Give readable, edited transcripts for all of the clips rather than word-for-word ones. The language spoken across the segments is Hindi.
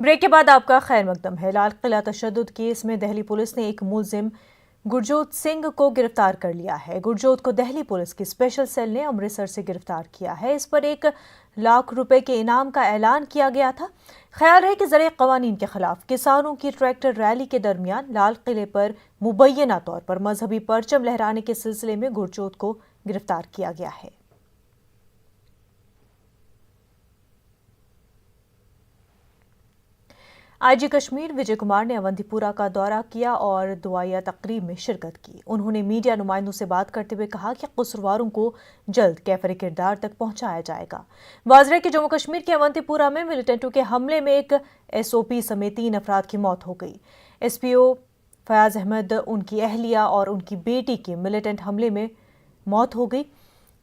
ब्रेक के बाद आपका खैर मकदम है। लाल किला तशद्दुद केस में दिल्ली पुलिस ने एक मुलजिम गुरजोत सिंह को गिरफ्तार कर लिया है। गुरजोत को दिल्ली पुलिस की स्पेशल सेल ने अमृतसर से गिरफ्तार किया है। इस पर 1 लाख रुपए के इनाम का ऐलान किया गया था। ख्याल है कि ज़रे कवानीन के खिलाफ किसानों की ट्रैक्टर रैली के दरमियान लाल किले पर मुबैना तौर पर मजहबी परचम लहराने के सिलसिले में गुरजोत को गिरफ्तार किया गया है। आईजी कश्मीर विजय कुमार ने अवंतीपुरा का दौरा किया और दुआया तकरीब में शिरकत की। उन्होंने मीडिया नुमाइंदों से बात करते हुए कहा कि कसूरवारों को जल्द कैफरे किरदार तक पहुंचाया जाएगा। वाज़ है कि जम्मू कश्मीर के अवंतीपुरा में मिलिटेंटों के हमले में एक SOP समेत 3 अफराद की मौत हो गई। SPO फयाज अहमद, उनकी अहलिया और उनकी बेटी की मिलिटेंट हमले में मौत हो गई।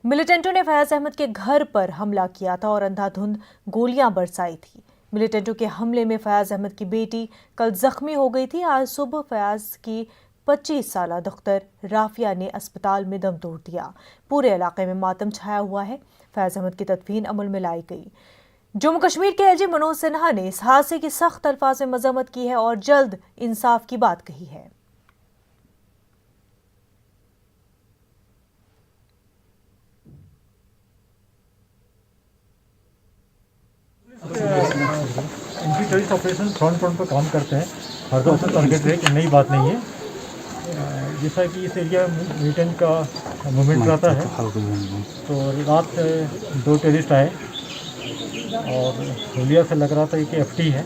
मिलिटेंटों ने फयाज अहमद के घर पर हमला किया था और अंधाधुंध गोलियां बरसाई थी। मिलिटेंटों के हमले में फयाज अहमद की बेटी कल जख्मी हो गई थी। आज सुबह फयाज की 25 साला दख्तर राफिया ने अस्पताल में दम तोड़ दिया। पूरे इलाके में मातम छाया हुआ है। फयाज अहमद की तदफीन अमल में लाई गई। जम्मू कश्मीर के AG मनोज सिन्हा ने इस हादसे की सख्त अल्फाज में मजम्मत की है और जल्द इंसाफ की बात कही है। एंटी टेररिस्ट ऑपरेशन फ्रंट पर काम करते हैं। हर दो टारगेट है कि नई बात नहीं है। जैसा कि इस एरिया में मिलिटेंट का मूवमेंट रहता है, तो रात 2 टेररिस्ट आए और गोलियां से लग रहा था कि FT है,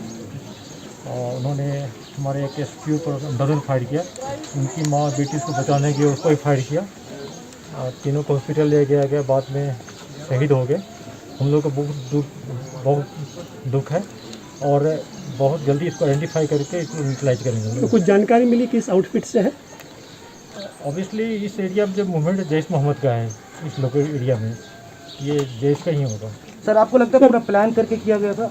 और उन्होंने हमारे एक SPO पर अंदाजन फायर किया। उनकी माँ बेटी को बचाने के उसको ही फायर किया। तीनों को हॉस्पिटल ले गया गया, बाद में शहीद हो गए। हम लोग को बहुत दुख है और बहुत जल्दी इसको आइडेंटिफाई करके इसको यूटिलाइज करेंगे। तो कुछ जानकारी मिली कि इस आउटफिट से है? ऑब्वियसली इस एरिया में जो मूवमेंट जैश मोहम्मद का है, इस लोकल एरिया में ये जैश का ही होगा। सर, आपको लगता है पूरा प्लान करके किया गया था?